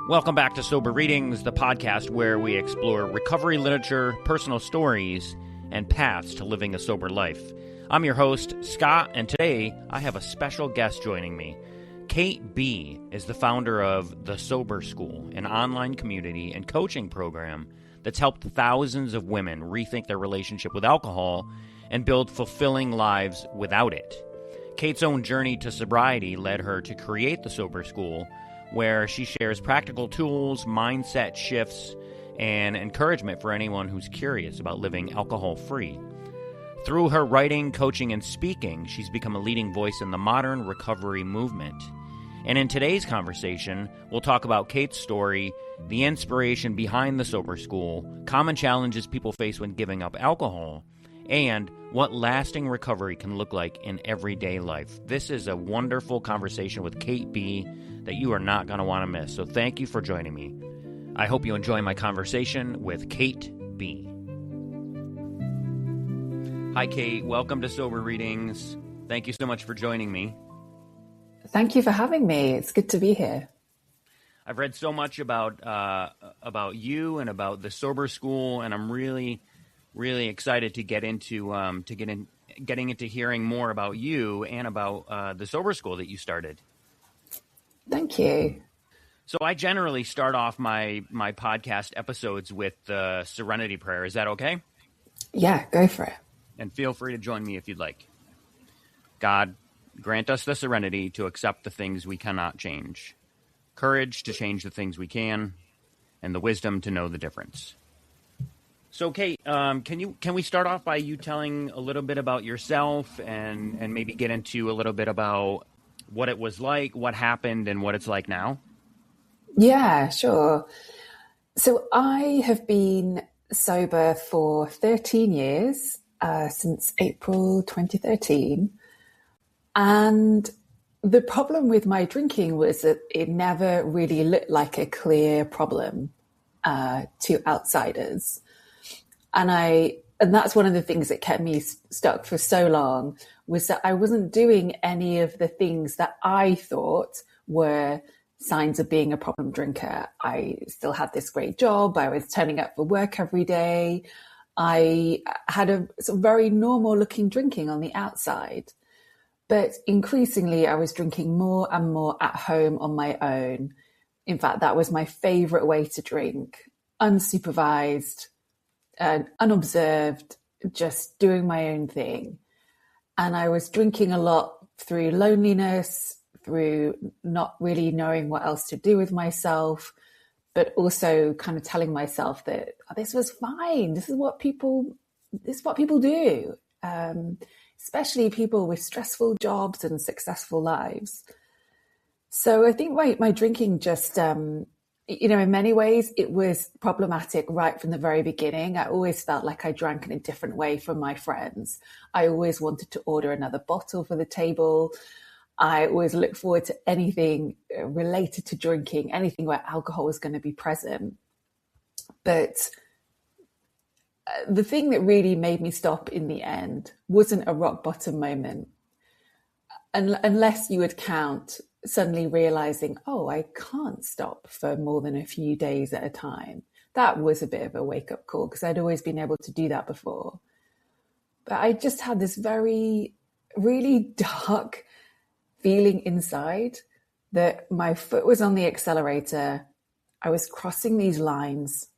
Welcome back to Sober Readings, the podcast where we explore recovery literature, personal stories, and paths to living a sober life. I'm your host, Scott, and today I have a special guest joining me. Kate B. is the founder of The Sober School, an online community and coaching program that's helped thousands of women rethink their relationship with alcohol and build fulfilling lives without it. Kate's own journey to sobriety led her to create The Sober School, where she shares practical tools, mindset shifts, and encouragement for anyone who's curious about living alcohol-free. Through her writing, coaching, and speaking, she's become a leading voice in the modern recovery movement. And in today's conversation, we'll talk about Kate's story, the inspiration behind The Sober School, common challenges people face when giving up alcohol, and what lasting recovery can look like in everyday life. This is a wonderful conversation with Kate B. that you are not going to want to miss. So thank you for joining me. I hope you enjoy my conversation with Kate B. Hi, Kate. Welcome to Sober Readings. Thank you so much for joining me. Thank you for having me. It's good to be here. I've read so much about you and about the Sober School, and I'm really excited to get into getting into hearing more about you and about the Sober School that you started. Thank you. So I generally start off my podcast episodes with the Serenity Prayer. Is that okay? Yeah, go for it. And feel free to join me if you'd like. God, grant us the serenity to accept the things we cannot change, courage to change the things we can, and the wisdom to know the difference. So, Kate, can we start off by you telling a little bit about yourself and maybe get into a little bit about what it was like, what happened, and what it's like now? Yeah, sure. So I have been sober for 13 years, since April 2013. And the problem with my drinking was that it never really looked like a clear problem to outsiders. And that's one of the things that kept me stuck for so long, was that I wasn't doing any of the things that I thought were signs of being a problem drinker. I still had this great job. I was turning up for work every day. I had a sort of very normal looking drinking on the outside. But increasingly, I was drinking more and more at home on my own. In fact, that was my favorite way to drink, unsupervised, unobserved, just doing my own thing. And I was drinking a lot through loneliness, through not really knowing what else to do with myself, but also kind of telling myself that this was fine. This is what people do, especially people with stressful jobs and successful lives. So I think my drinking just, in many ways, it was problematic right from the very beginning. I always felt like I drank in a different way from my friends. I always wanted to order another bottle for the table. I always looked forward to anything related to drinking, anything where alcohol was going to be present. But the thing that really made me stop in the end wasn't a rock bottom moment. Unless you would count suddenly realizing, I can't stop for more than a few days at a time. That was a bit of a wake-up call, because I'd always been able to do that before. But I just had this very, really dark feeling inside that my foot was on the accelerator. I was crossing these lines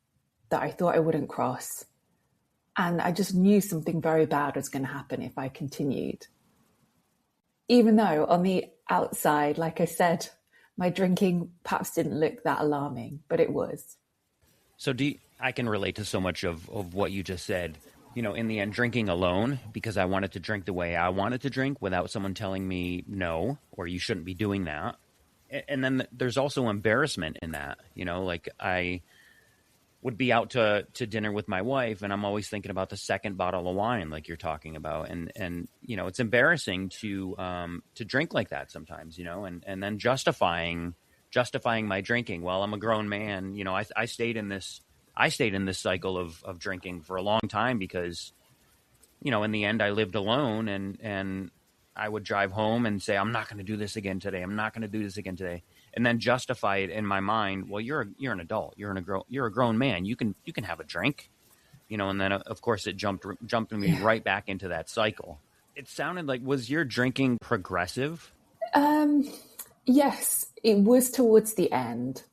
that I thought I wouldn't cross. And I just knew something very bad was going to happen if I continued. Even though on the outside, like I said, my drinking perhaps didn't look that alarming, but it was. So I can relate to so much of what you just said. In the end, drinking alone, because I wanted to drink the way I wanted to drink without someone telling me no, or you shouldn't be doing that. And then there's also embarrassment in that. Like I would be out to dinner with my wife, and I'm always thinking about the second bottle of wine, like you're talking about, and it's embarrassing to drink like that sometimes, and then justifying my drinking. Well, I'm a grown man, I stayed in this cycle of drinking for a long time because, in the end I lived alone, and I would drive home and say, I'm not going to do this again today. I'm not going to do this again today. and then justify it in my mind. Well, you're an adult. You're a grown man. You can have a drink, and then of course it jumped me right back into that cycle. It sounded like, was your drinking progressive? Yes, it was towards the end.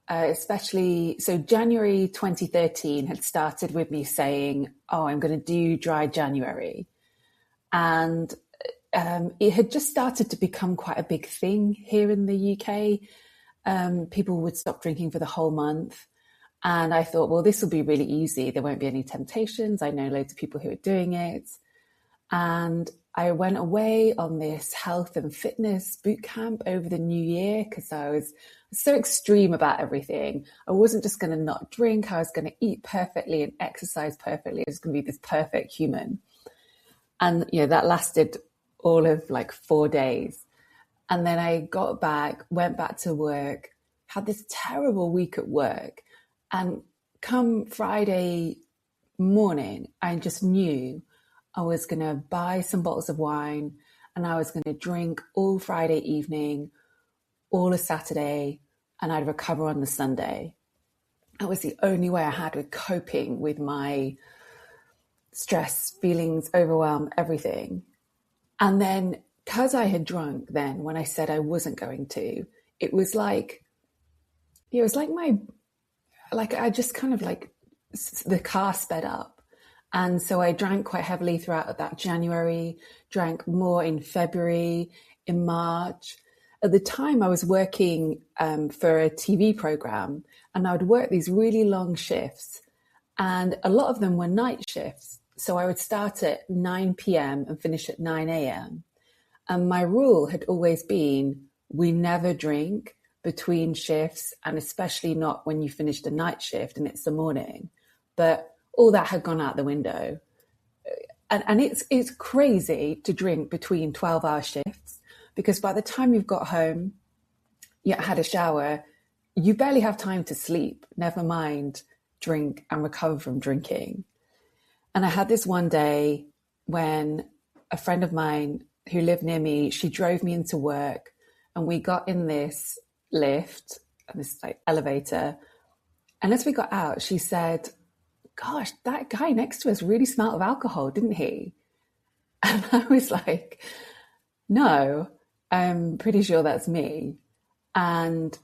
Especially, so January 2013 had started with me saying, oh, I'm going to do dry January. And it had just started to become quite a big thing here in the UK. People would stop drinking for the whole month. And I thought, well, this will be really easy. There won't be any temptations. I know loads of people who are doing it. And I went away on this health and fitness boot camp over the new year because I was so extreme about everything. I wasn't just going to not drink. I was going to eat perfectly and exercise perfectly. I was going to be this perfect human. And, that lasted all of like 4 days. And then I got back, went back to work, had this terrible week at work. And come Friday morning, I just knew I was going to buy some bottles of wine and I was going to drink all Friday evening, all of Saturday, and I'd recover on the Sunday. That was the only way I had with coping with my stress, feelings, overwhelm, everything. And then because I had drunk then when I said I wasn't going to, it was like I just kind of like the car sped up. And so I drank quite heavily throughout that January, drank more in February, in March. At the time, I was working for a TV program, and I would work these really long shifts. And a lot of them were night shifts. So I would start at 9 p.m. and finish at 9 a.m. And my rule had always been, we never drink between shifts, and especially not when you finished a night shift and it's the morning. But all that had gone out the window. And it's crazy to drink between 12-hour shifts because by the time you've got home, you had a shower, you barely have time to sleep, never mind drink and recover from drinking. And I had this one day when a friend of mine who lived near me, she drove me into work and we got in this lift, this like elevator. And as we got out, she said, gosh, that guy next to us really smelled of alcohol, didn't he? And I was like, no, I'm pretty sure that's me. And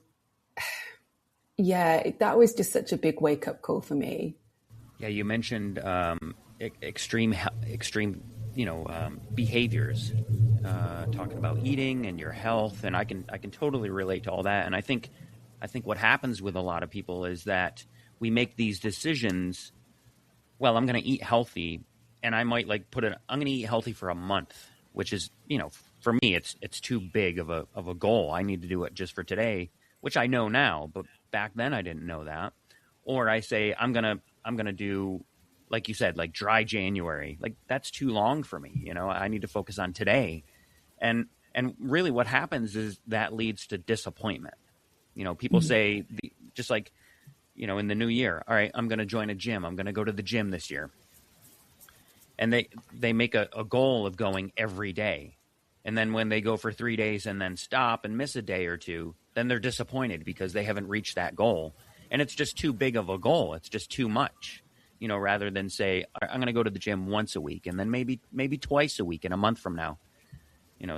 yeah, that was just such a big wake-up call for me. Yeah, you mentioned extreme, behaviors, talking about eating and your health, and I can totally relate to all that. And I think what happens with a lot of people is that we make these decisions. Well, I'm going to eat healthy, and I might I'm going to eat healthy for a month, which is, for me, it's too big of a goal. I need to do it just for today, which I know now, but back then I didn't know that. Or I say, I'm going to do, like you said, like dry January, like that's too long for me. I need to focus on today. And really what happens is that leads to disappointment. People say just like, in the new year, all right, I'm going to join a gym. I'm going to go to the gym this year. And they make a goal of going every day. And then when they go for 3 days and then stop and miss a day or two, then they're disappointed because they haven't reached that goal. And it's just too big of a goal. It's just too much, rather than say, I'm going to go to the gym once a week and then maybe twice a week in a month from now.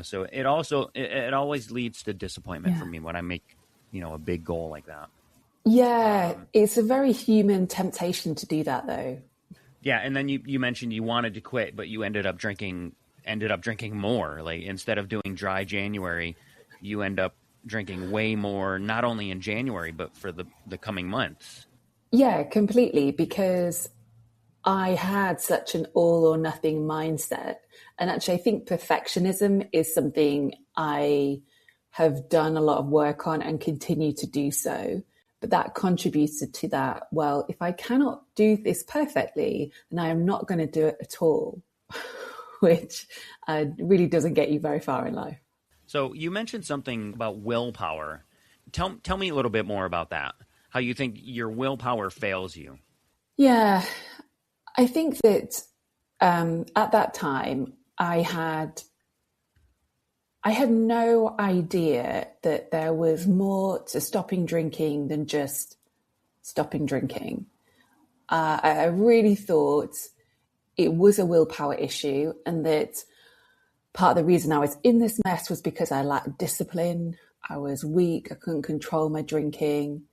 So it always leads to disappointment for me when I make, a big goal like that. Yeah, it's a very human temptation to do that, though. Yeah, and then you mentioned you wanted to quit, but you ended up drinking more. Like instead of doing dry January, you end up drinking way more, not only in January, but for the coming months. Yeah, completely, because I had such an all or nothing mindset. And actually, I think perfectionism is something I have done a lot of work on and continue to do so. But that contributed to that. Well, if I cannot do this perfectly, then I am not going to do it at all, which really doesn't get you very far in life. So you mentioned something about willpower. Tell me a little bit more about that. How you think your willpower fails you? Yeah, I think that at that time I had I had no idea that there was more to stopping drinking than just stopping drinking. I really thought it was a willpower issue, and that part of the reason I was in this mess was because I lacked discipline. I was weak. I couldn't control my drinking.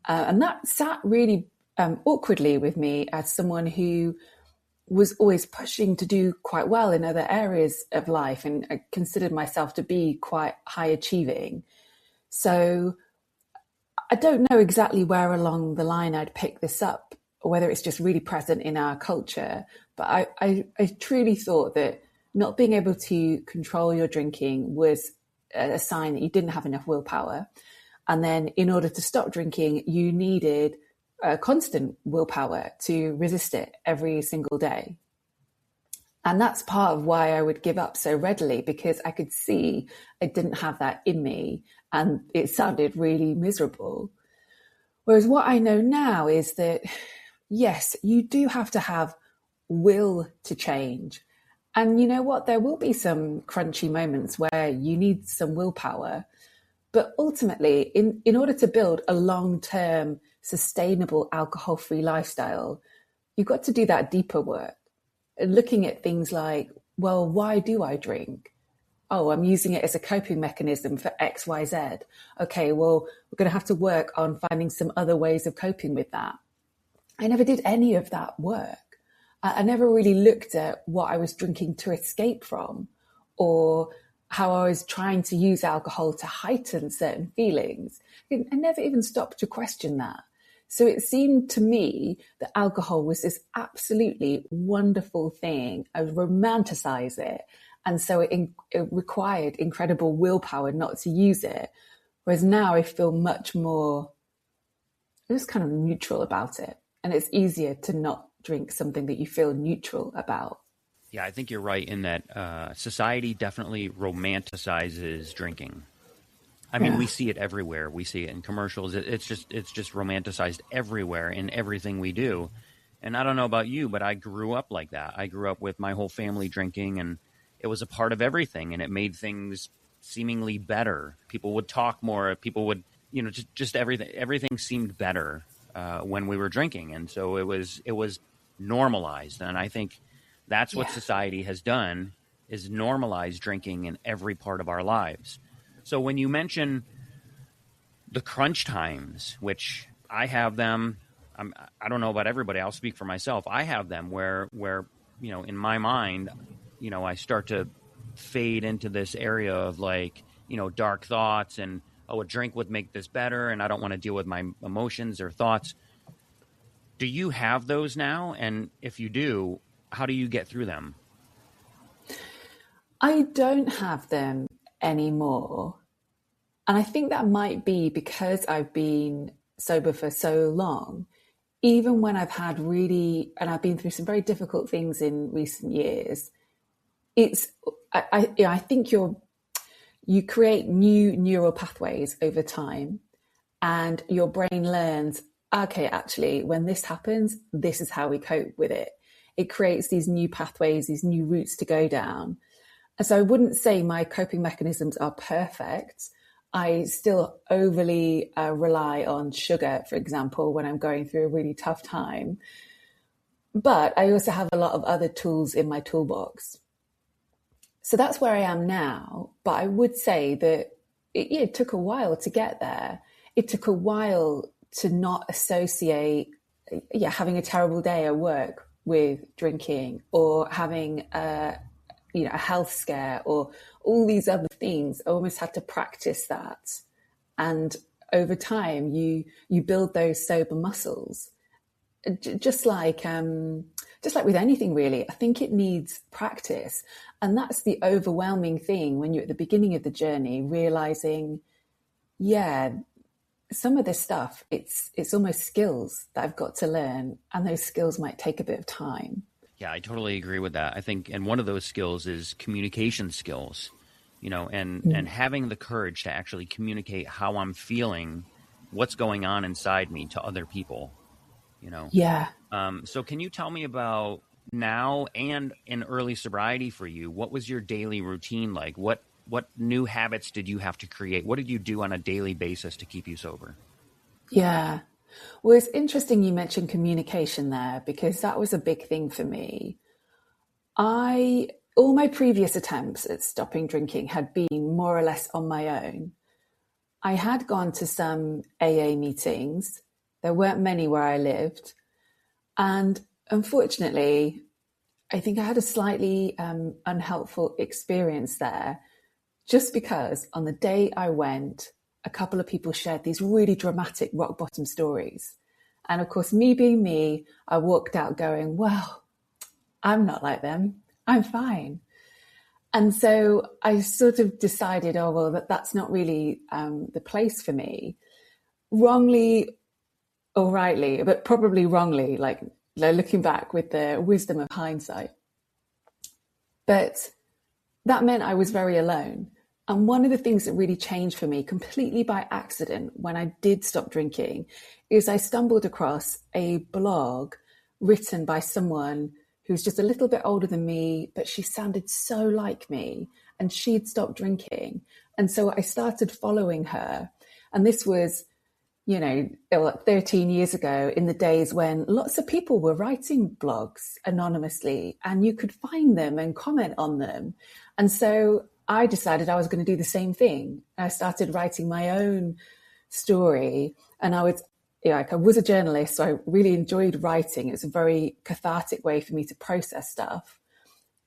And that sat really awkwardly with me as someone who was always pushing to do quite well in other areas of life, and I considered myself to be quite high achieving. So I don't know exactly where along the line I'd pick this up, or whether it's just really present in our culture. But I truly thought that not being able to control your drinking was a sign that you didn't have enough willpower. And then in order to stop drinking, you needed a constant willpower to resist it every single day. And that's part of why I would give up so readily, because I could see I didn't have that in me and it sounded really miserable. Whereas what I know now is that, yes, you do have to have will to change. And you know what? There will be some crunchy moments where you need some willpower. But ultimately, in order to build a long-term, sustainable alcohol-free lifestyle, you've got to do that deeper work. Looking at things like, well, why do I drink? Oh, I'm using it as a coping mechanism for X, Y, Z. Okay, well, we're going to have to work on finding some other ways of coping with that. I never did any of that work. I never really looked at what I was drinking to escape from, or how I was trying to use alcohol to heighten certain feelings. I never even stopped to question that. So it seemed to me that alcohol was this absolutely wonderful thing. I would romanticize it. And so it required incredible willpower not to use it. Whereas now I feel much more just kind of neutral about it. And it's easier to not drink something that you feel neutral about. Yeah, I think you're right in that society definitely romanticizes drinking. I mean, we see it everywhere. We see it in commercials. It's just romanticized everywhere in everything we do. And I don't know about you, but I grew up like that. I grew up with my whole family drinking, and it was a part of everything, and it made things seemingly better. People would talk more. People would, just everything. Everything seemed better when we were drinking, and so it was normalized. And I think that's what society has done, is normalize drinking in every part of our lives. So when you mention the crunch times, which I have them, I don't know about everybody, I'll speak for myself. I have them where in my mind, I start to fade into this area of dark thoughts and, oh, a drink would make this better, and I don't want to deal with my emotions or thoughts. Do you have those now? And if you do, how do you get through them? I don't have them anymore. And I think that might be because I've been sober for so long. Even when I've had I've been through some very difficult things in recent years, I think you create new neural pathways over time, and your brain learns, okay, actually, when this happens, this is how we cope with it. It creates these new pathways, these new routes to go down. And so I wouldn't say my coping mechanisms are perfect. I still overly rely on sugar, for example, when I'm going through a really tough time. But I also have a lot of other tools in my toolbox. So that's where I am now. But I would say that it took a while to get there. It took a while to not associate having a terrible day at work with drinking, or having a health scare, or all these other things. I almost had to practice that. And over time, you build those sober muscles. Just like with anything, really, I think it needs practice. And that's the overwhelming thing when you're at the beginning of the journey, realizing, some of this stuff, it's almost skills that I've got to learn. And those skills might take a bit of time. Yeah, I totally agree with that. I think, and one of those skills is communication skills, and having the courage to actually communicate how I'm feeling, what's going on inside me to other people, Yeah. So can you tell me about now and in early sobriety for you? What was your daily routine like? What what new habits did you have to create? What did you do on a daily basis to keep you sober? Yeah. Well, it's interesting you mentioned communication there because that was a big thing for me. All my previous attempts at stopping drinking had been more or less on my own. I had gone to some AA meetings. There weren't many where I lived. And unfortunately, I think I had a slightly unhelpful experience there, just because on the day I went, a couple of people shared these really dramatic rock bottom stories. And of course, me being me, I walked out going, well, I'm not like them. I'm fine. And so I sort of decided, oh, well, that's not really the place for me. Wrongly or rightly, but probably wrongly, like looking back with the wisdom of hindsight. But that meant I was very alone. And one of the things that really changed for me completely by accident when I did stop drinking is I stumbled across a blog written by someone who's just a little bit older than me, but she sounded so like me and she'd stopped drinking. And so I started following her. And this was, 13 years ago, in the days when lots of people were writing blogs anonymously and you could find them and comment on them. And so I decided I was going to do the same thing. I started writing my own story, and I was a journalist, so I really enjoyed writing. It was a very cathartic way for me to process stuff.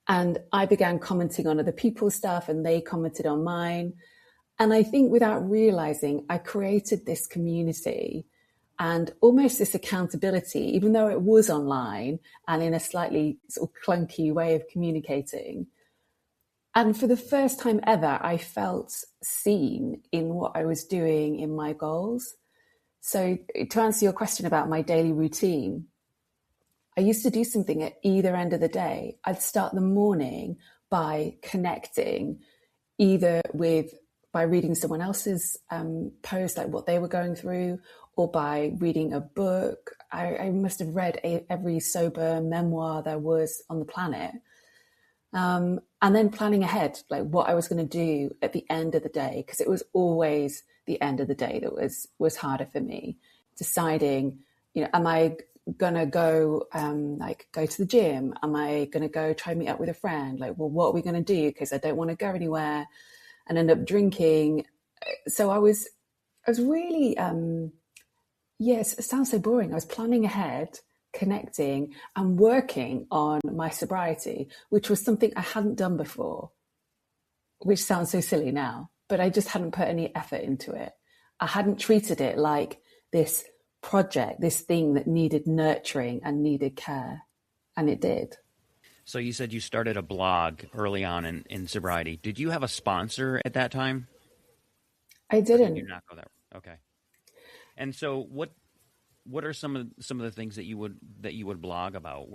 And I began commenting on other people's stuff and they commented on mine. And I think without realizing, I created this community and almost this accountability, even though it was online and in a slightly sort of clunky way of communicating. And for the first time ever, I felt seen in what I was doing in my goals. So to answer your question about my daily routine, I used to do something at either end of the day. I'd start the morning by connecting either by reading someone else's post, like what they were going through, or by reading a book. I must have read every sober memoir there was on the planet. And then planning ahead, like what I was going to do at the end of the day, because it was always the end of the day that was harder for me. Deciding, am I going to go go to the gym? Am I going to go try and meet up with a friend? Like, well, what are we going to do? Because I don't want to go anywhere and end up drinking. So I was really, yes, it sounds so boring. I was planning ahead, connecting and working on my sobriety, which was something I hadn't done before, which sounds so silly now, but I just hadn't put any effort into it. I hadn't treated it like this project, this thing that needed nurturing and needed care. And it did. So you said you started a blog early on in sobriety. Did you have a sponsor at that time? I didn't. Did you not go there? Okay. And so what are some of the things that you would blog about?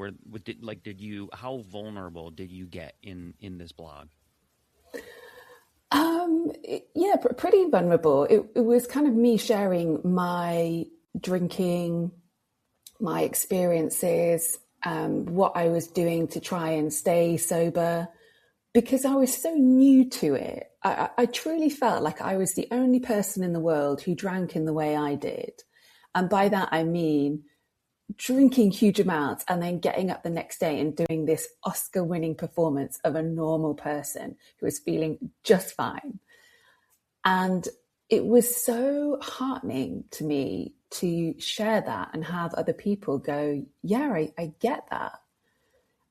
How vulnerable did you get in this blog? Yeah, pretty vulnerable. It was kind of me sharing my drinking, my experiences, what I was doing to try and stay sober, because I was so new to it. I truly felt like I was the only person in the world who drank in the way I did. And by that, I mean drinking huge amounts and then getting up the next day and doing this Oscar-winning performance of a normal person who was feeling just fine. And it was so heartening to me to share that and have other people go, yeah, I get that.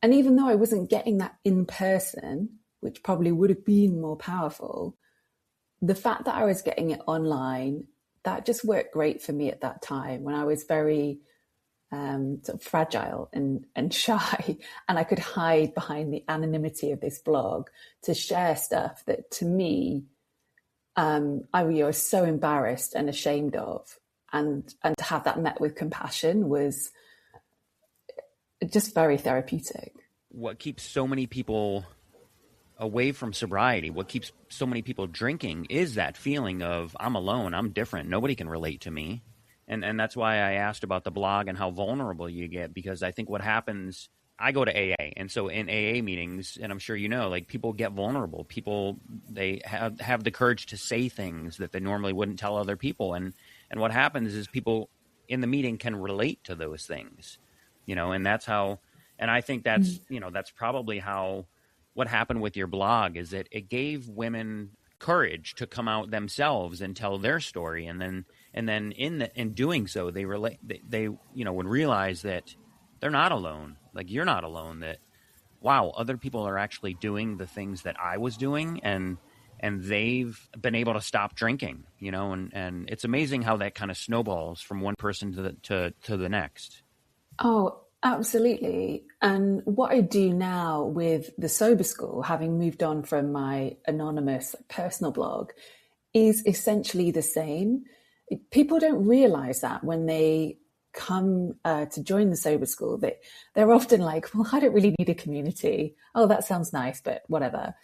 And even though I wasn't getting that in person, which probably would have been more powerful, the fact that I was getting it online, that just worked great for me at that time when I was very sort of fragile and shy, and I could hide behind the anonymity of this blog to share stuff that to me, I was so embarrassed and ashamed of, and to have that met with compassion was just very therapeutic. What keeps so many people away from sobriety, what keeps so many people drinking, is that feeling of I'm alone, I'm different, nobody can relate to me. And that's why I asked about the blog and how vulnerable you get, because I think what happens I go to AA, and so in AA meetings, and I'm sure you know, like people get vulnerable. People, they have the courage to say things that they normally wouldn't tell other people, and what happens is people in the meeting can relate to those things, and that's how. And I think that's that's probably how what happened with your blog is that it gave women courage to come out themselves and tell their story, and then in doing so, they relate. They would realize that they're not alone. Like you're not alone. That wow, other people are actually doing the things that I was doing, and they've been able to stop drinking. And it's amazing how that kind of snowballs from one person to the next. Oh, absolutely. And what I do now with the Sober School, having moved on from my anonymous personal blog, is essentially the same. People don't realize that when they come to join the Sober School, that they're often like, well, I don't really need a community. Oh, that sounds nice, but whatever.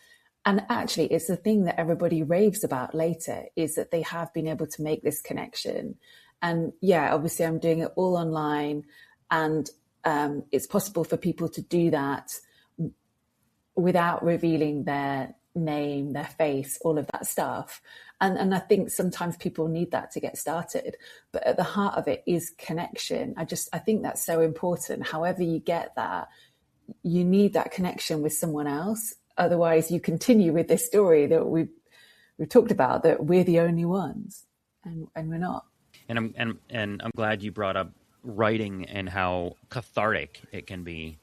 And actually, it's the thing that everybody raves about later, is that they have been able to make this connection. And yeah, obviously I'm doing it all online, and it's possible for people to do that without revealing their name, their face, all of that stuff. And I think sometimes people need that to get started. But at the heart of it is connection. I think that's so important. However you get that, you need that connection with someone else. Otherwise, you continue with this story that we've talked about, that we're the only ones, and we're not. And I'm glad you brought up writing and how cathartic it can be.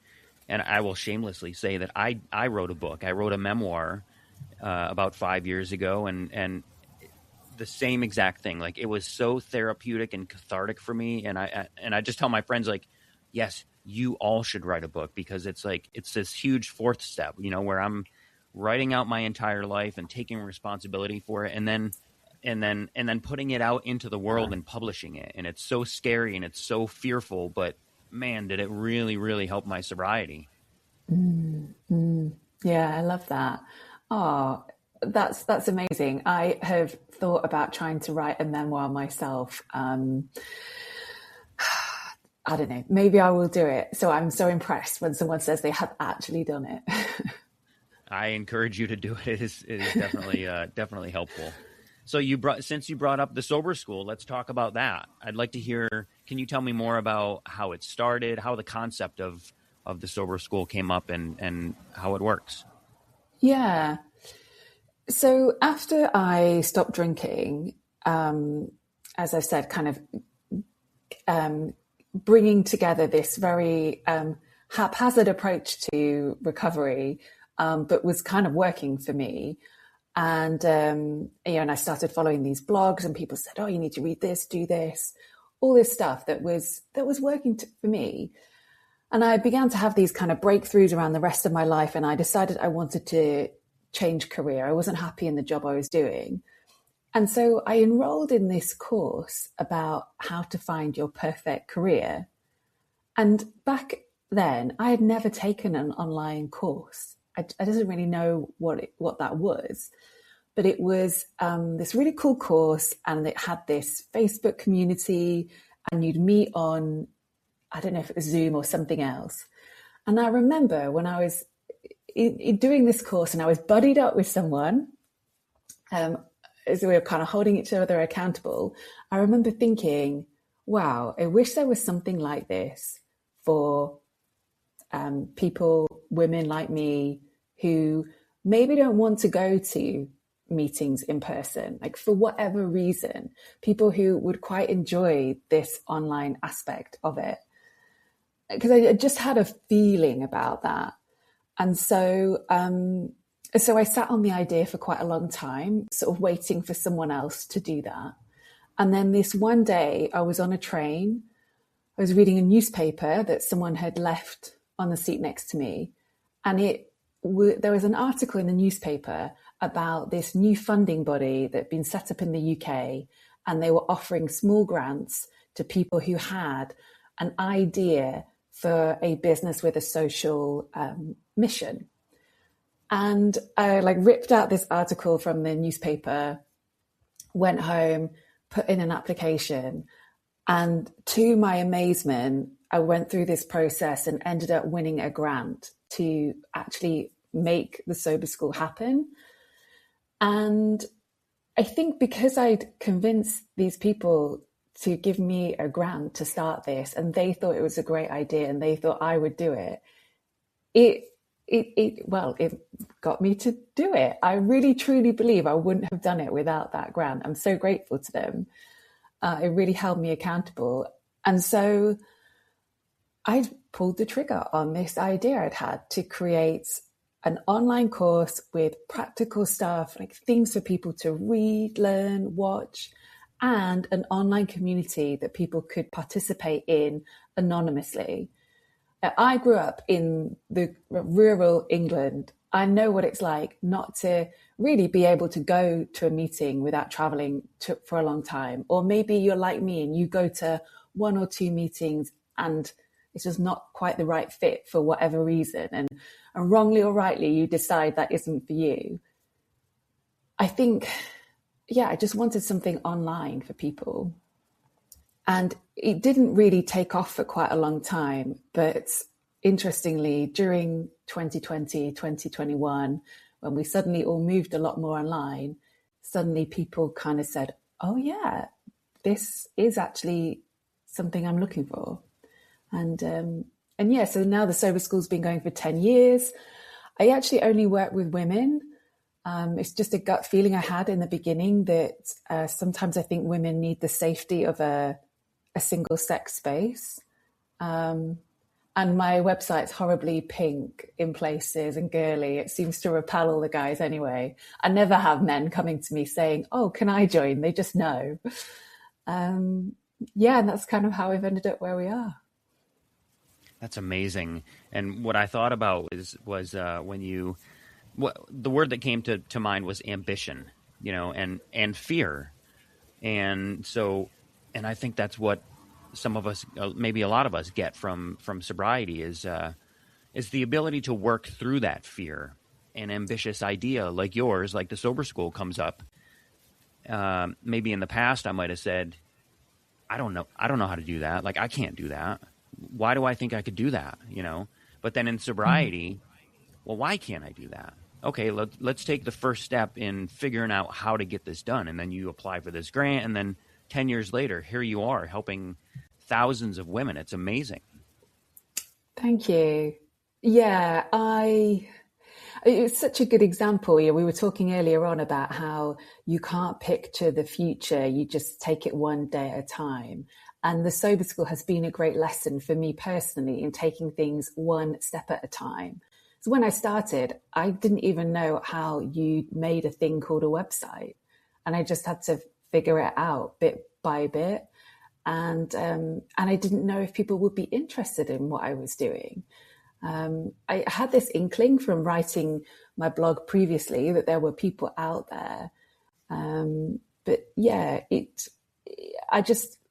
And I will shamelessly say that I wrote a book. I wrote a memoir about 5 years ago, and the same exact thing. Like it was so therapeutic and cathartic for me. And I just tell my friends, like, yes, you all should write a book, because it's like, it's this huge fourth step, where I'm writing out my entire life and taking responsibility for it. And then putting it out into the world and publishing it. And it's so scary and it's so fearful, but man, did it really, really help my sobriety. Yeah, I love that. Oh, that's amazing. I have thought about trying to write a memoir myself. I don't know, maybe I will do it. So I'm so impressed when someone says they have actually done it. I encourage you to do it. It is definitely definitely helpful. So since you brought up the Sober School, let's talk about that. I'd like to hear, can you tell me more about how it started, how the concept of the Sober School came up, and how it works? Yeah. So after I stopped drinking, as I said, kind of bringing together this very haphazard approach to recovery, but was kind of working for me. And, and I started following these blogs, and people said, oh, you need to read this, do this, all this stuff that was working for me. And I began to have these kind of breakthroughs around the rest of my life. And I decided I wanted to change career. I wasn't happy in the job I was doing. And so I enrolled in this course about how to find your perfect career. And back then, I had never taken an online course. I didn't really know what that was. But it was this really cool course, and it had this Facebook community, and you'd meet on, I don't know if it was Zoom or something else. And I remember when I was doing this course and I was buddied up with someone, as we were kind of holding each other accountable, I remember thinking, wow, I wish there was something like this for people, women like me, who maybe don't want to go to meetings in person, like for whatever reason, people who would quite enjoy this online aspect of it. Because I just had a feeling about that. And so I sat on the idea for quite a long time, sort of waiting for someone else to do that. And then this one day I was on a train, I was reading a newspaper that someone had left on the seat next to me. And there was an article in the newspaper about this new funding body that had been set up in the UK, and they were offering small grants to people who had an idea for a business with a social mission. And I ripped out this article from the newspaper, went home, put in an application, and to my amazement, I went through this process and ended up winning a grant to actually make the sober school happen. And I think because I'd convinced these people to give me a grant to start this, and they thought it was a great idea and they thought I would do it, it got me to do it. I really truly believe I wouldn't have done it without that grant. I'm so grateful to them. It really held me accountable. And so I pulled the trigger on this idea I'd had to create an online course with practical stuff, like things for people to read, learn, watch, and an online community that people could participate in anonymously. I grew up in the rural England. I know what it's like not to really be able to go to a meeting without traveling for a long time. Or maybe you're like me and you go to one or two meetings and it's just not quite the right fit for whatever reason. And wrongly or rightly, you decide that isn't for you. I think, I just wanted something online for people. And it didn't really take off for quite a long time. But interestingly, during 2020, 2021, when we suddenly all moved a lot more online, suddenly people kind of said, oh yeah, this is actually something I'm looking for. And so now the Sober School's been going for 10 years. I actually only work with women. It's just a gut feeling I had in the beginning that sometimes I think women need the safety of a single sex space. And my website's horribly pink in places and girly. It seems to repel all the guys anyway. I never have men coming to me saying, oh, can I join? They just know. And that's kind of how we've ended up where we are. That's amazing. And what I thought about was when the word that came to mind was ambition, and fear. And I think that's what some of us, maybe a lot of us, get from sobriety is the ability to work through that fear. An ambitious idea like yours, like the Sober School, comes up. Maybe in the past I might have said, I don't know how to do that. Like, I can't do that. Why do I think I could do that? But then in sobriety, well, why can't I do that? Okay, let's take the first step in figuring out how to get this done. And then you apply for this grant. And then 10 years later, here you are helping thousands of women. It's amazing. Thank you. Yeah, it's such a good example. We were talking earlier on about how you can't picture the future. You just take it one day at a time. And the Sober School has been a great lesson for me personally in taking things one step at a time. So when I started, I didn't even know how you made a thing called a website. And I just had to figure it out bit by bit. And I didn't know if people would be interested in what I was doing. I had this inkling from writing my blog previously that there were people out there. But yeah,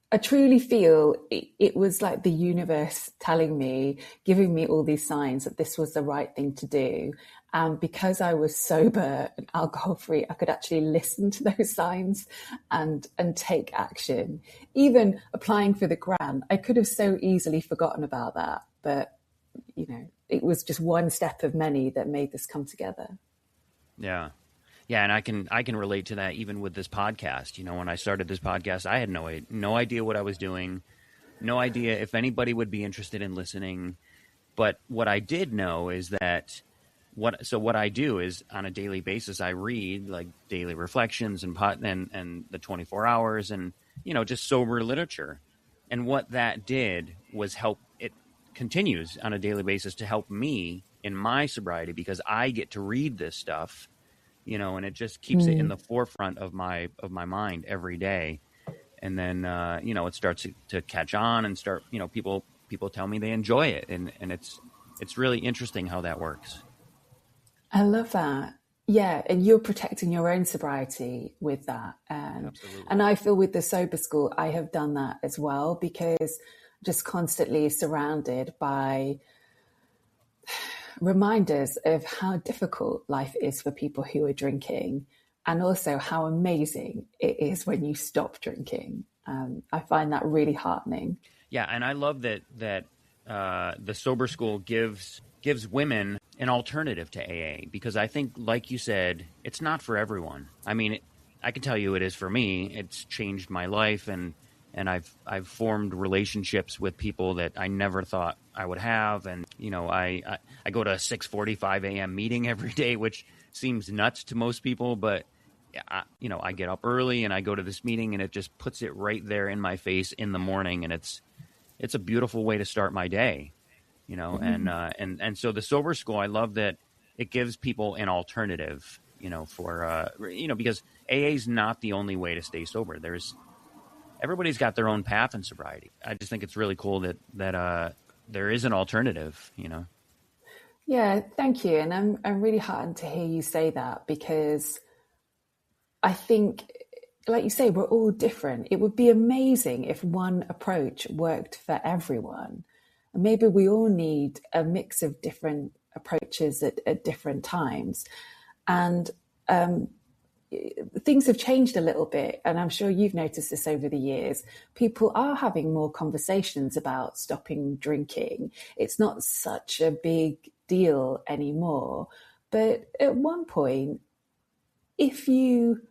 I truly feel it was like the universe telling me, giving me all these signs that this was the right thing to do. And because I was sober and alcohol free, I could actually listen to those signs and take action. Even applying for the grant, I could have so easily forgotten about that. But, it was just one step of many that made this come together. Yeah. Yeah, and I can relate to that even with this podcast. When I started this podcast, I had no idea what I was doing, no idea if anybody would be interested in listening. But what I did know is that what I do is on a daily basis, I read like daily reflections and the 24 hours and just sober literature. And what that did was help. It continues on a daily basis to help me in my sobriety because I get to read this stuff. And it just keeps it in the forefront of my mind every day. And then, it starts to catch on and start, people tell me they enjoy it. And it's really interesting how that works. I love that. Yeah. And you're protecting your own sobriety with that. Absolutely. And I feel with the Sober School, I have done that as well because just constantly surrounded by reminders of how difficult life is for people who are drinking and also how amazing it is when you stop drinking. I find that really heartening. Yeah, and I love that the Sober School gives women an alternative to AA, because I think, like you said, it's not for everyone. I mean, I can tell you it is for me. It's changed my life, and I've formed relationships with people that I never thought I would have. And I go to a 6:45 a.m. meeting every day, which seems nuts to most people, but I get up early and I go to this meeting, and it just puts it right there in my face in the morning, and it's a beautiful way to start my day. And so the Sober School, I love that it gives people an alternative, for because AA is not the only way to stay sober. Everybody's got their own path in sobriety. I just think it's really cool that there is an alternative. Yeah, thank you. And I'm really heartened to hear you say that, because I think, like you say, we're all different. It would be amazing if one approach worked for everyone. And maybe we all need a mix of different approaches at different times. And things have changed a little bit, and I'm sure you've noticed this over the years. People are having more conversations about stopping drinking. It's not such a big deal anymore. But at one point, if you,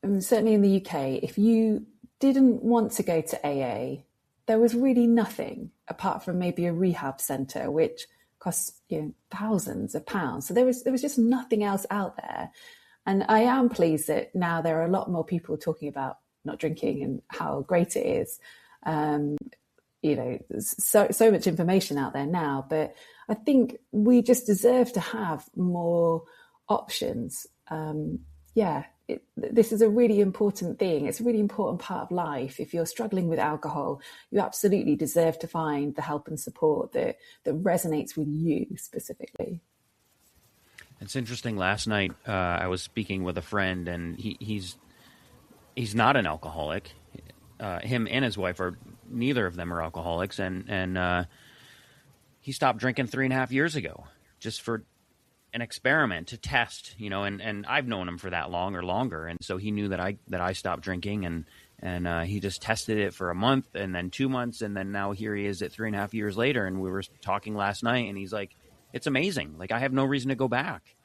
and certainly in the UK, if you didn't want to go to AA, there was really nothing apart from maybe a rehab centre, which costs thousands of pounds. So there was just nothing else out there. And I am pleased that now there are a lot more people talking about not drinking and how great it is. So much information out there now, but I think we just deserve to have more options. This is a really important thing. It's a really important part of life. If you're struggling with alcohol, you absolutely deserve to find the help and support that resonates with you specifically. It's interesting. Last night, I was speaking with a friend, and he's not an alcoholic. Him and his wife neither of them are alcoholics, and he stopped drinking 3.5 years ago, just for an experiment to test, and I've known him for that long or longer, and so he knew that I stopped drinking, and he just tested it for a month, and then 2 months, and then now here he is at 3.5 years later, and we were talking last night, and he's like, it's amazing. Like, I have no reason to go back.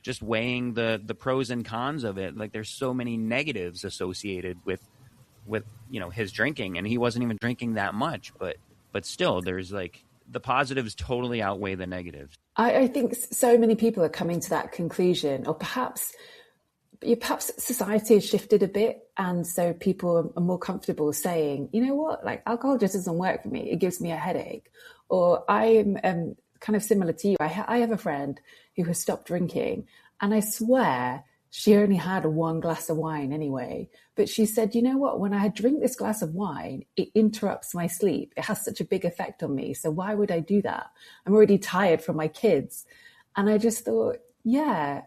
Just weighing the pros and cons of it. Like, there's so many negatives associated with his drinking, and he wasn't even drinking that much, but still, there's like the positives totally outweigh the negatives. I think so many people are coming to that conclusion, or perhaps society has shifted a bit, and so people are more comfortable saying, you know what, like, alcohol just doesn't work for me. It gives me a headache. Or I'm kind of similar to you. I have a friend who has stopped drinking, and I swear she only had one glass of wine anyway. But she said, you know what, when I drink this glass of wine, it interrupts my sleep. It has such a big effect on me. So why would I do that? I'm already tired from my kids. And I just thought, yeah,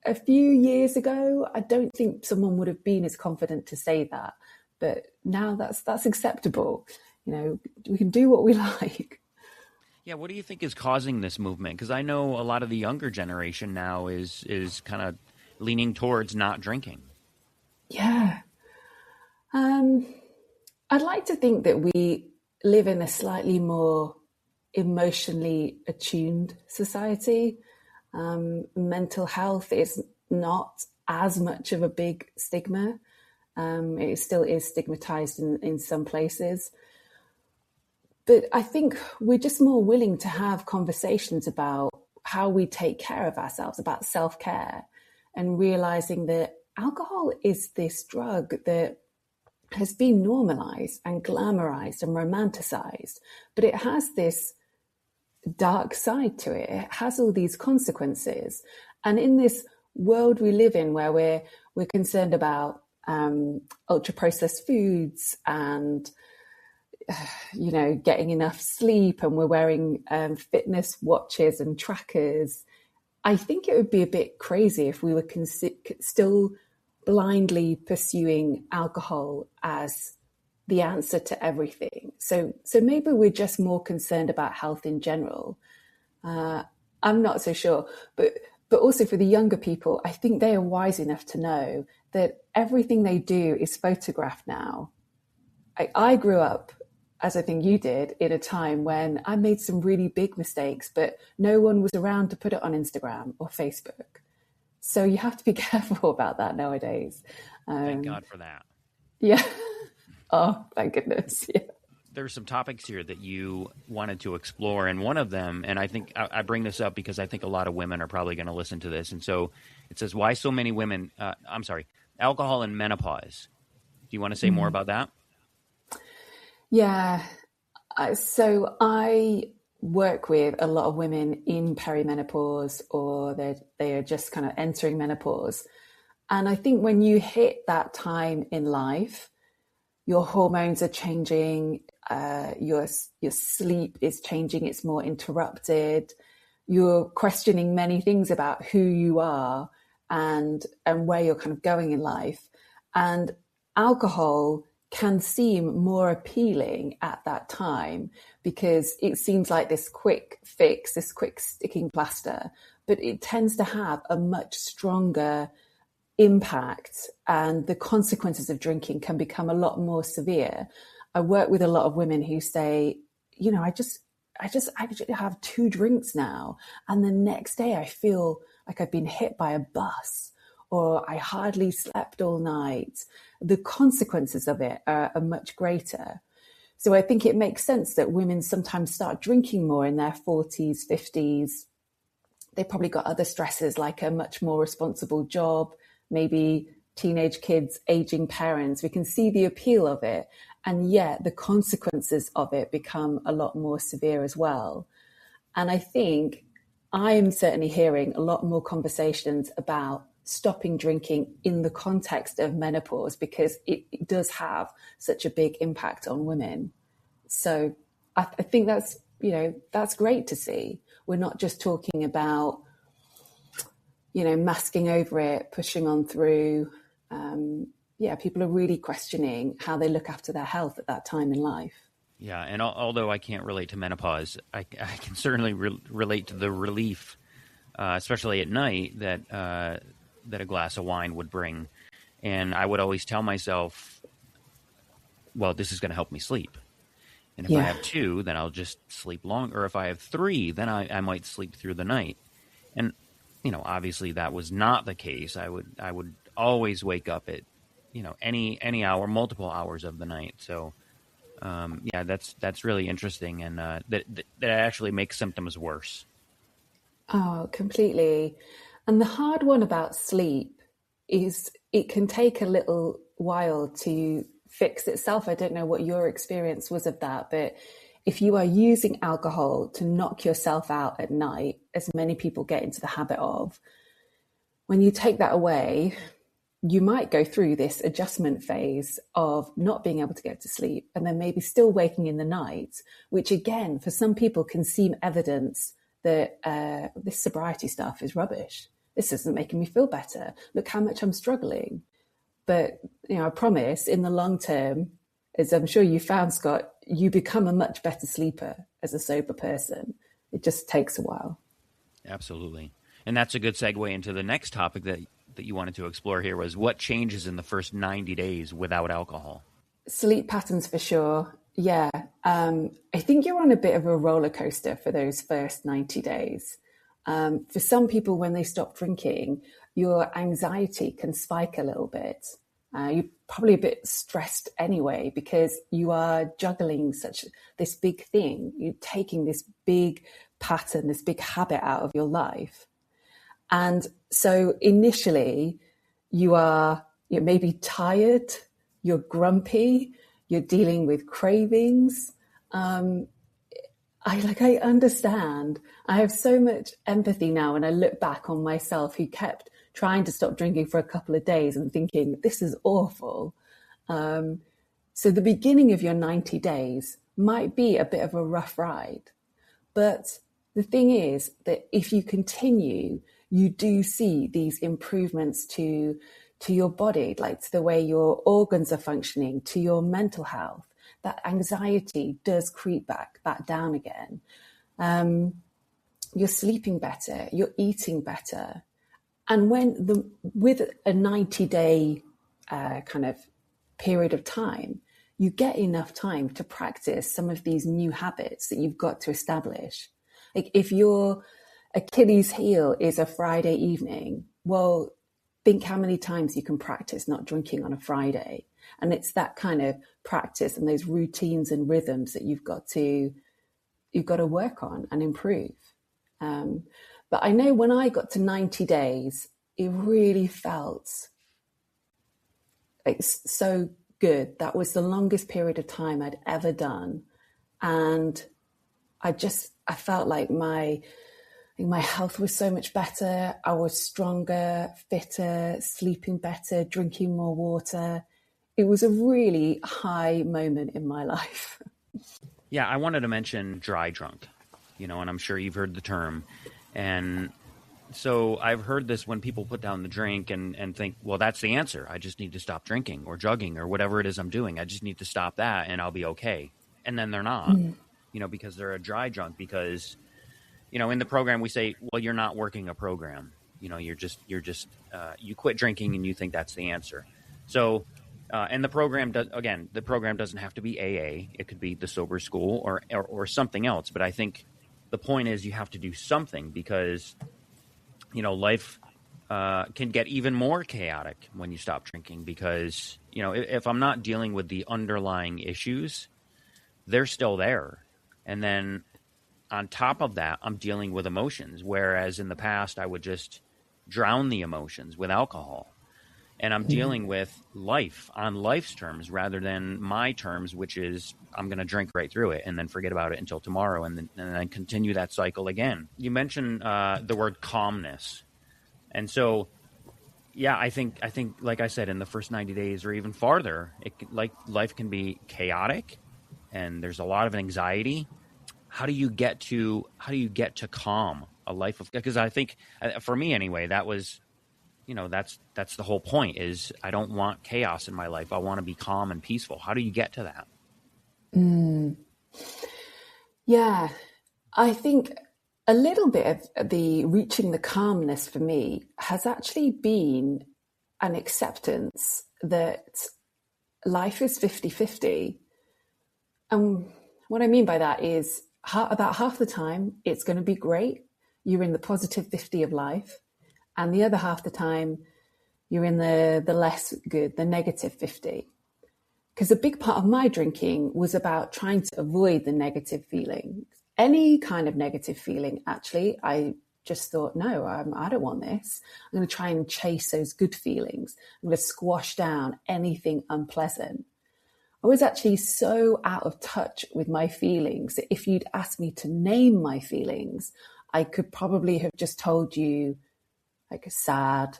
a few years ago, I don't think someone would have been as confident to say that. But now that's acceptable. We can do what we like. Yeah, what do you think is causing this movement? Because I know a lot of the younger generation now is kind of leaning towards not drinking. Yeah. I'd like to think that we live in a slightly more emotionally attuned society. Mental health is not as much of a big stigma. It still is stigmatized in some places. But I think we're just more willing to have conversations about how we take care of ourselves, about self-care, and realizing that alcohol is this drug that has been normalized and glamorized and romanticized, but it has this dark side to it. It has all these consequences. And in this world we live in, where we're concerned about ultra processed foods and getting enough sleep, and we're wearing fitness watches and trackers, I think it would be a bit crazy if we were still blindly pursuing alcohol as the answer to everything. So maybe we're just more concerned about health in general. I'm not so sure. But also for the younger people, I think they are wise enough to know that everything they do is photographed now. I grew up as I think you did, in a time when I made some really big mistakes, but no one was around to put it on Instagram or Facebook. So you have to be careful about that nowadays. Thank God for that. Yeah. Oh, thank goodness. Yeah. There's some topics here that you wanted to explore, and one of them, and I think I bring this up because I think a lot of women are probably going to listen to this, and so it says, why so many women, alcohol and menopause. Do you want to say more about that? Yeah. So I work with a lot of women in perimenopause, or they are just kind of entering menopause. And I think when you hit that time in life, your hormones are changing, your sleep is changing, it's more interrupted. You're questioning many things about who you are and where you're kind of going in life. And alcohol can seem more appealing at that time because it seems like this quick fix, this quick sticking plaster, but it tends to have a much stronger impact, and the consequences of drinking can become a lot more severe. I work with a lot of women who say, you know, I just actually have 2 drinks now, and the next day I feel like I've been hit by a bus, or I hardly slept all night. The consequences of it are much greater. So I think it makes sense that women sometimes start drinking more in their 40s, 50s. They probably got other stresses like a much more responsible job, maybe teenage kids, aging parents. We can see the appeal of it, and yet the consequences of it become a lot more severe as well. And I think I'm certainly hearing a lot more conversations about stopping drinking in the context of menopause because it does have such a big impact on women. So I think that's great to see. We're not just talking about, masking over it, pushing on through. People are really questioning how they look after their health at that time in life. Yeah, and although I can't relate to menopause, I can certainly relate to the relief, especially at night, that a glass of wine would bring. And I would always tell myself, well, this is going to help me sleep. And if I have 2, then I'll just sleep longer. Or if I have 3, then I might sleep through the night. And obviously that was not the case. I would always wake up at any hour, multiple hours of the night. So that's really interesting, and that actually makes symptoms worse. Oh, completely. And the hard one about sleep is it can take a little while to fix itself. I don't know what your experience was of that, but if you are using alcohol to knock yourself out at night, as many people get into the habit of, when you take that away, you might go through this adjustment phase of not being able to get to sleep and then maybe still waking in the night, which again, for some people can seem evidence that this sobriety stuff is rubbish. This isn't making me feel better. Look how much I'm struggling. But, I promise in the long term, as I'm sure you found, Scott, you become a much better sleeper as a sober person. It just takes a while. Absolutely. And that's a good segue into the next topic that you wanted to explore here, was what changes in the first 90 days without alcohol? Sleep patterns for sure. Yeah. I think you're on a bit of a roller coaster for those first 90 days. For some people, when they stop drinking, your anxiety can spike a little bit. You're probably a bit stressed anyway because you are juggling this big thing. You're taking this big pattern, this big habit out of your life. And so initially you're maybe tired, you're grumpy, you're dealing with cravings. I understand. I have so much empathy now when I look back on myself who kept trying to stop drinking for a couple of days and thinking, this is awful. So the beginning of your 90 days might be a bit of a rough ride. But the thing is that if you continue, you do see these improvements to your body, like to the way your organs are functioning, to your mental health. That anxiety does creep back down again. You're sleeping better, you're eating better. And with a 90-day kind of period of time, you get enough time to practice some of these new habits that you've got to establish. Like if your Achilles heel is a Friday evening, well, think how many times you can practice not drinking on a Friday. And it's that kind of practice and those routines and rhythms that you've got to work on and improve. But I know when I got to 90 days, it really felt like so good. That was the longest period of time I'd ever done. And I felt like my health was so much better. I was stronger, fitter, sleeping better, drinking more water. It was a really high moment in my life. Yeah, I wanted to mention dry drunk, and I'm sure you've heard the term. And so I've heard this when people put down the drink and think, well, that's the answer. I just need to stop drinking or jogging or whatever it is I'm doing. I just need to stop that and I'll be okay. And then they're not, because they're a dry drunk because, in the program we say, well, you're not working a program. You quit drinking and you think that's the answer. So, and the program doesn't have to be AA. It could be the sober school or something else. But I think the point is you have to do something because life can get even more chaotic when you stop drinking because, if I'm not dealing with the underlying issues, they're still there. And then on top of that, I'm dealing with emotions, whereas in the past I would just drown the emotions with alcohol. And I'm dealing with life on life's terms rather than my terms, which is I'm going to drink right through it and then forget about it until tomorrow and then continue that cycle again. You mentioned the word calmness. And so, yeah, I think, like I said, in the first 90 days or even farther, life can be chaotic and there's a lot of anxiety. How do you get to calm a life of, because I think for me anyway, that was, that's the whole point is I don't want chaos in my life. I want to be calm and peaceful. How do you get to that? Yeah, I think a little bit of the reaching the calmness for me has actually been an acceptance that life is 50-50. And what I mean by that is about half the time, it's going to be great. You're in the positive 50 of life. And the other half the time, you're in the less good, the negative 50. Because a big part of my drinking was about trying to avoid the negative feelings. Any kind of negative feeling, actually, I just thought, no, I don't want this. I'm going to try and chase those good feelings. I'm going to squash down anything unpleasant. I was actually so out of touch with my feelings that if you'd asked me to name my feelings, I could probably have just told you like sad,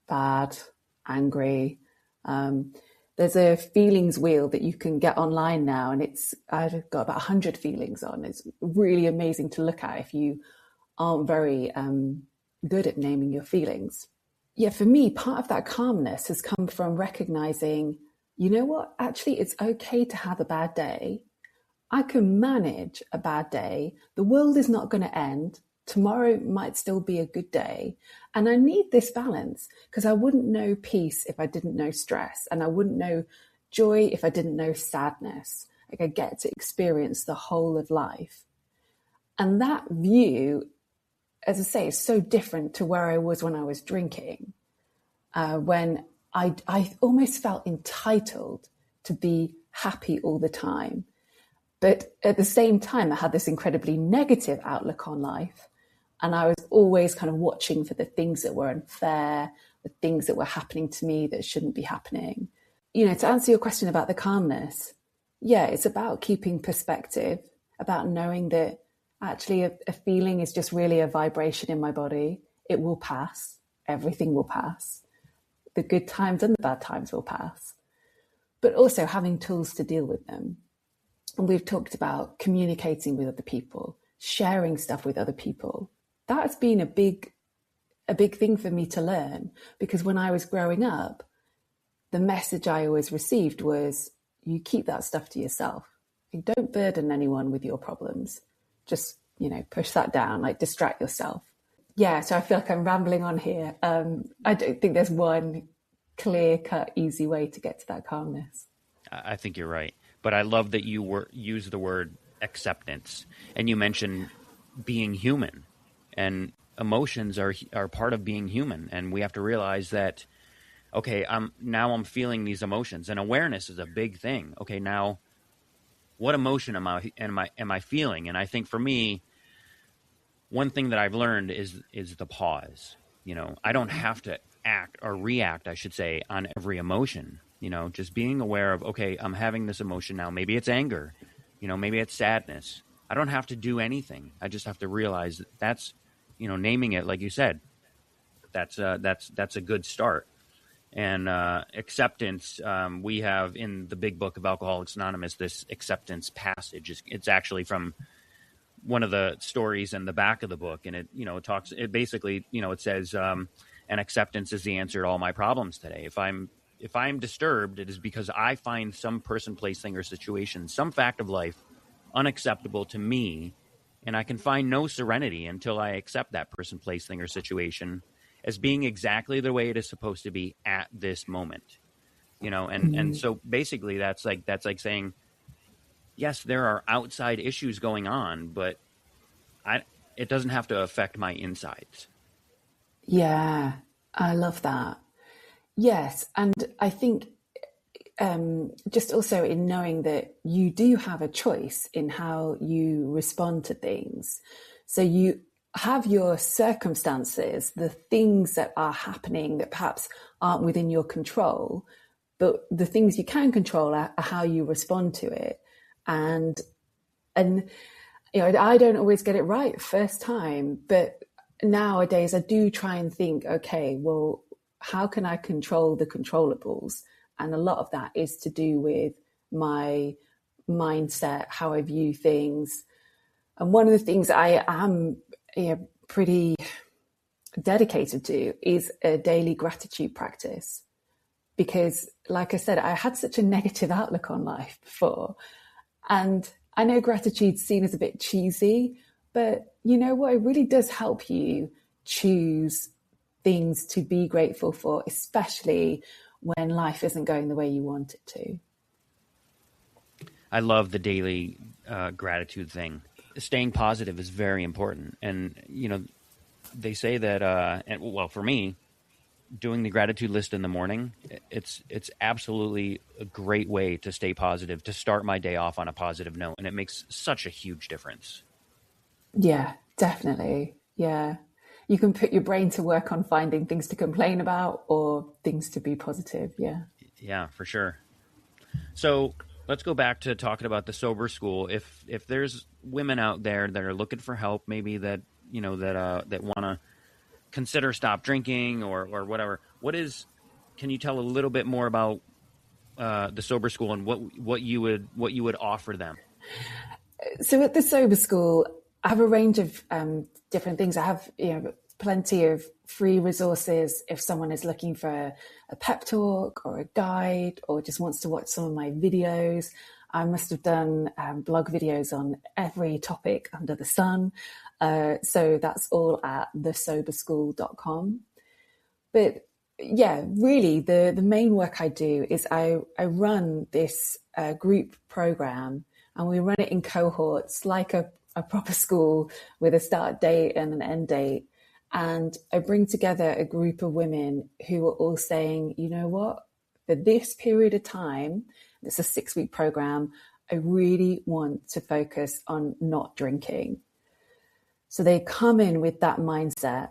bad, angry. There's a feelings wheel that you can get online now, and I've got about 100 feelings on. It's really amazing to look at if you aren't very good at naming your feelings. Yeah, for me, part of that calmness has come from recognizing, you know what, actually, it's okay to have a bad day. I can manage a bad day. The world is not going to end. Tomorrow might still be a good day. And I need this balance because I wouldn't know peace if I didn't know stress. And I wouldn't know joy if I didn't know sadness. Like I get to experience the whole of life. And that view, as I say, is so different to where I was when I was drinking, when I almost felt entitled to be happy all the time. But at the same time, I had this incredibly negative outlook on life. And I was always kind of watching for the things that were unfair, the things that were happening to me that shouldn't be happening. To answer your question about the calmness, yeah, it's about keeping perspective, about knowing that actually a feeling is just really a vibration in my body. It will pass. Everything will pass. The good times and the bad times will pass. But also having tools to deal with them. And we've talked about communicating with other people, sharing stuff with other people. That's been a big thing for me to learn, because when I was growing up, the message I always received was, you keep that stuff to yourself. You don't burden anyone with your problems. Just, push that down, like distract yourself. Yeah, so I feel like I'm rambling on here. I don't think there's one clear-cut, easy way to get to that calmness. I think you're right. But I love that you use the word acceptance, and you mentioned being human, and emotions are part of being human, and we have to realize that. Okay, I'm feeling these emotions, and awareness is a big thing. Okay, now what emotion am I feeling? And I think for me, one thing that I've learned is the pause. I don't have to act or react, I should say, on every emotion. Just being aware of, okay, I'm having this emotion now. Maybe it's anger, maybe it's sadness. I don't have to do anything. I just have to realize that's, naming it, like you said, that's a good start. And acceptance, we have in the big book of Alcoholics Anonymous, this acceptance passage. It's actually from one of the stories in the back of the book, and it basically, it says, and acceptance is the answer to all my problems today. If I'm disturbed, it is because I find some person, place, thing, or situation, some fact of life unacceptable to me, and I can find no serenity until I accept that person, place, thing, or situation as being exactly the way it is supposed to be at this moment. And so basically that's like saying, yes, there are outside issues going on, but it doesn't have to affect my insides. Yeah, I love that. Yes, and I think just also in knowing that you do have a choice in how you respond to things. So you have your circumstances, the things that are happening that perhaps aren't within your control, but the things you can control are how you respond to it. And I don't always get it right first time, but nowadays I do try and think, okay, well, how can I control the controllables? And a lot of that is to do with my mindset, how I view things. And one of the things I am pretty dedicated to is a daily gratitude practice. Because, like I said, I had such a negative outlook on life before. And I know gratitude's seen as a bit cheesy, but you know what? It really does help you choose things to be grateful for, especially when life isn't going the way you want it to. I love the daily gratitude thing. Staying positive is very important. And, they say that, for me, doing the gratitude list in the morning, it's absolutely a great way to stay positive, to start my day off on a positive note. And it makes such a huge difference. Yeah, definitely. Yeah. You can put your brain to work on finding things to complain about or things to be positive. Yeah. Yeah, for sure. So let's go back to talking about the sober school. If there's women out there that are looking for help, maybe that want to consider stop drinking or whatever, can you tell a little bit more about the sober school and what you would offer them? So at the sober school, I have a range of different things. I have plenty of free resources if someone is looking for a pep talk or a guide or just wants to watch some of my videos. I must have done blog videos on every topic under the sun. So that's all at thesoberschool.com. But yeah, really the main work I do is I run this group program, and we run it in cohorts like a proper school with a start date and an end date. And I bring together a group of women who are all saying, you know what, for this period of time, it's a 6-week program, I really want to focus on not drinking. So they come in with that mindset,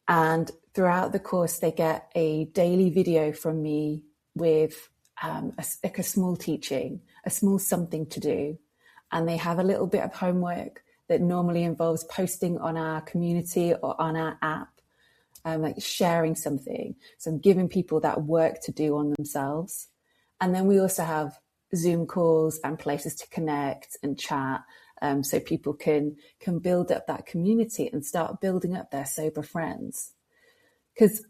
and throughout the course, they get a daily video from me with a small teaching, a small something to do. And they have a little bit of homework that normally involves posting on our community or on our app, like sharing something. So I'm giving people that work to do on themselves. And then we also have Zoom calls and places to connect and chat, so people can build up that community and start building up their sober friends. Because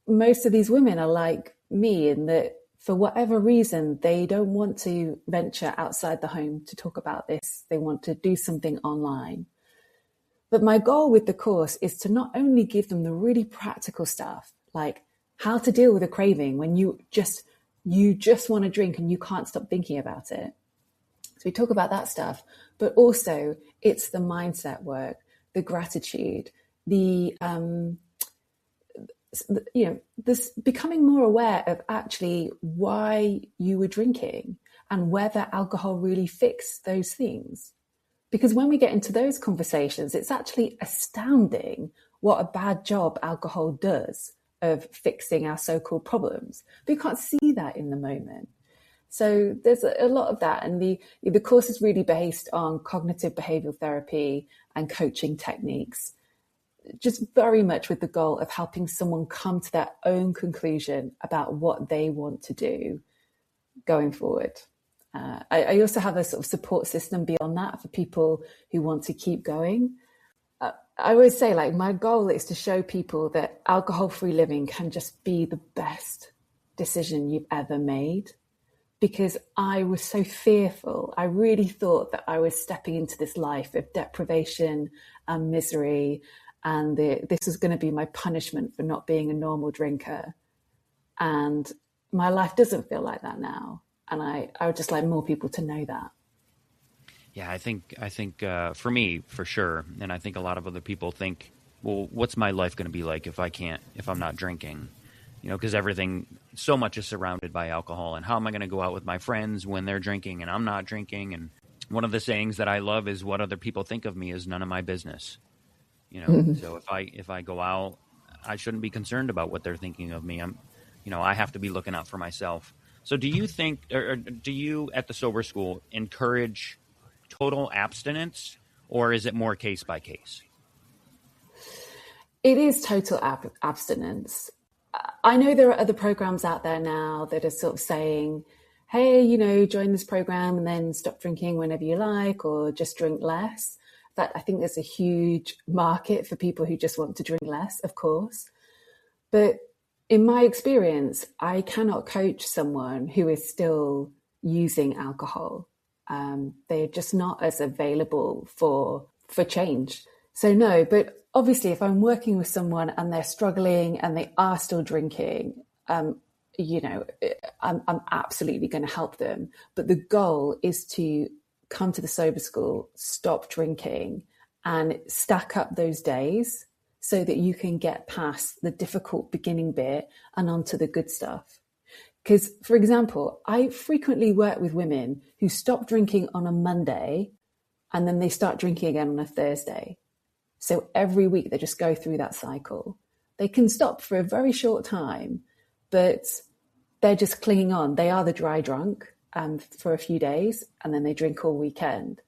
most of these women are like me in that for whatever reason, they don't want to venture outside the home to talk about this. They want to do something online. But my goal with the course is to not only give them the really practical stuff, like how to deal with a craving when you you just want to drink and you can't stop thinking about it. So we talk about that stuff, but also it's the mindset work, the gratitude, this becoming more aware of actually why you were drinking and whether alcohol really fixed those things. Because when we get into those conversations, it's actually astounding what a bad job alcohol does of fixing our so-called problems. But you can't see that in the moment. So there's a lot of that. And the course is really based on cognitive behavioral therapy and coaching techniques, just very much with the goal of helping someone come to their own conclusion about what they want to do going forward. I also have a sort of support system beyond that for people who want to keep going. I always say, like, my goal is to show people that alcohol-free living can just be the best decision you've ever made. Because I was so fearful. I really thought that I was stepping into this life of deprivation and misery, and this was going to be my punishment for not being a normal drinker. And my life doesn't feel like that now. And I would just like more people to know that. Yeah, I think for me, for sure, and I think a lot of other people think, well, what's my life going to be like if I'm not drinking? You know, because so much is surrounded by alcohol. And how am I going to go out with my friends when they're drinking and I'm not drinking? And one of the sayings that I love is, what other people think of me is none of my business. You know, so if I go out, I shouldn't be concerned about what they're thinking of me. I have to be looking out for myself. So do you think, or do you at the Sober School encourage total abstinence, or is it more case by case? It is total abstinence. I know there are other programs out there now that are sort of saying, hey, join this program and then stop drinking whenever you like, or just drink less. That I think there's a huge market for people who just want to drink less, of course. But in my experience, I cannot coach someone who is still using alcohol. They're just not as available for change. So no, but obviously if I'm working with someone and they're struggling and they are still drinking, I'm absolutely going to help them. But the goal is to come to the Sober School, stop drinking, and stack up those days so that you can get past the difficult beginning bit and onto the good stuff. Because, for example, I frequently work with women who stop drinking on a Monday and then they start drinking again on a Thursday. So every week they just go through that cycle. They can stop for a very short time, but they're just clinging on. They are the dry drunk for a few days, and then they drink all weekend.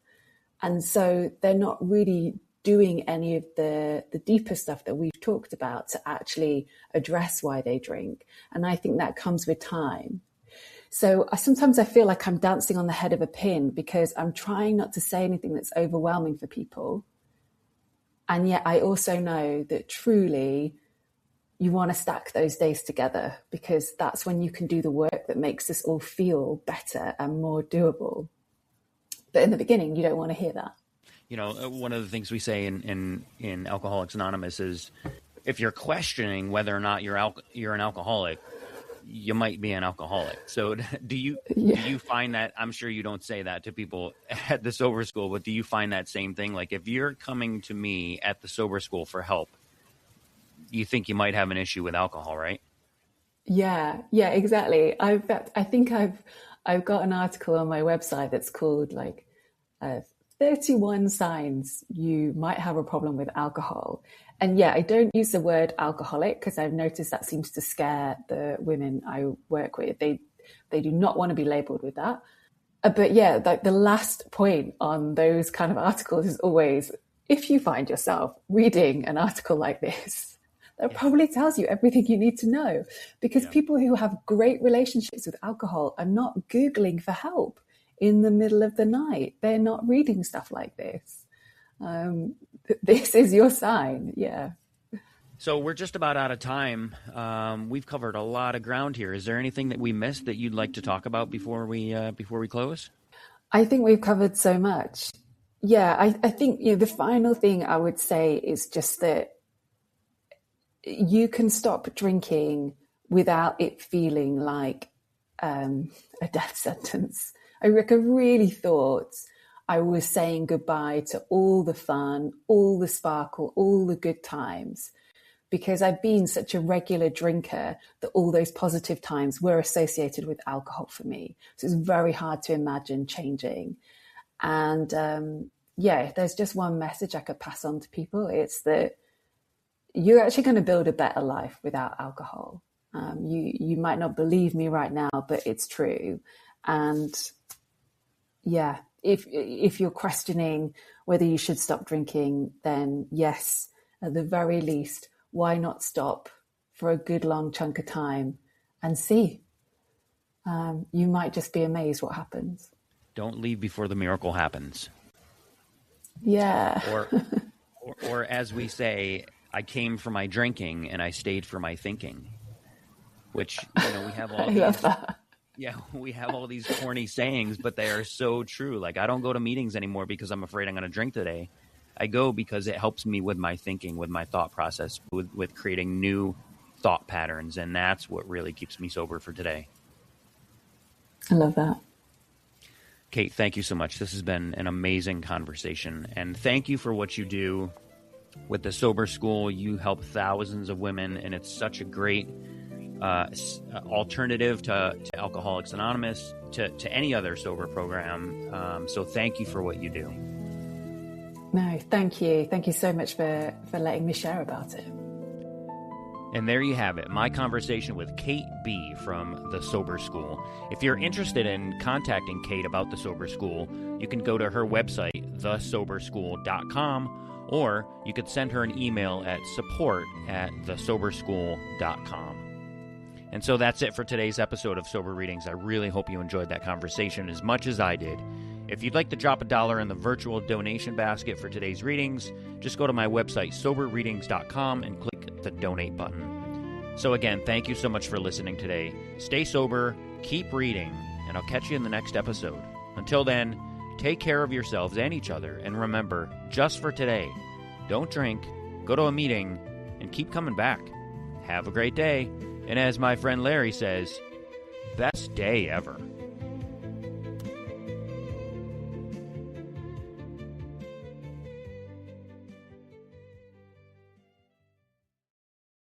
And so they're not really doing any of the deeper stuff that we've talked about to actually address why they drink. And I think that comes with time. So sometimes I feel like I'm dancing on the head of a pin because I'm trying not to say anything that's overwhelming for people. And yet I also know that truly you want to stack those days together, because that's when you can do the work that makes us all feel better and more doable. But in the beginning, you don't want to hear that. One of the things we say in Alcoholics Anonymous is, if you're questioning whether or not you're an alcoholic, you might be an alcoholic. So do you find that, I'm sure you don't say that to people at the Sober School, but do you find that same thing? Like, if you're coming to me at the Sober School for help, you think you might have an issue with alcohol, right? Yeah, exactly. I think I've got an article on my website that's called 31 signs you might have a problem with alcohol. And yeah, I don't use the word alcoholic because I've noticed that seems to scare the women I work with. They do not want to be labeled with that. But yeah, the last point on those kind of articles is always, if you find yourself reading an article like this, that probably tells you everything you need to know, because people who have great relationships with alcohol are not Googling for help in the middle of the night. They're not reading stuff like this. This is your sign. Yeah. So we're just about out of time. We've covered a lot of ground here. Is there anything that we missed that you'd like to talk about before we close? I think we've covered so much. Yeah, I think the final thing I would say is just that you can stop drinking without it feeling like a death sentence. I really thought I was saying goodbye to all the fun, all the sparkle, all the good times, because I've been such a regular drinker that all those positive times were associated with alcohol for me. So it's very hard to imagine changing. And there's just one message I could pass on to people. It's that you're actually going to build a better life without alcohol. You might not believe me right now, but it's true. And yeah, if you're questioning whether you should stop drinking, then yes, at the very least, why not stop for a good long chunk of time and see? You might just be amazed what happens. Don't leave before the miracle happens. Yeah. or as we say, I came for my drinking and I stayed for my thinking. Which, we have all I love that. Yeah, we have all these corny sayings, but they are so true. Like, I don't go to meetings anymore because I'm afraid I'm going to drink today. I go because it helps me with my thinking, with my thought process, with creating new thought patterns. And that's what really keeps me sober for today. I love that. Kate, thank you so much. This has been an amazing conversation. And thank you for what you do with the Sober School. You help thousands of women, and it's such a great alternative to Alcoholics Anonymous, to any other sober program. So thank you for what you do. No, thank you. Thank you so much for letting me share about it. And there you have it, my conversation with Kate B. from the Sober School. If you're interested in contacting Kate about the Sober School, you can go to her website, thesoberschool.com, or you could send her an email at support@thesoberschool.com. And so that's it for today's episode of Sober Readings. I really hope you enjoyed that conversation as much as I did. If you'd like to drop $1 in the virtual donation basket for today's readings, just go to my website, soberreadings.com, and click the donate button. So again, thank you so much for listening today. Stay sober, keep reading, and I'll catch you in the next episode. Until then, take care of yourselves and each other, and remember, just for today, don't drink, go to a meeting, and keep coming back. Have a great day, and as my friend Larry says, best day ever.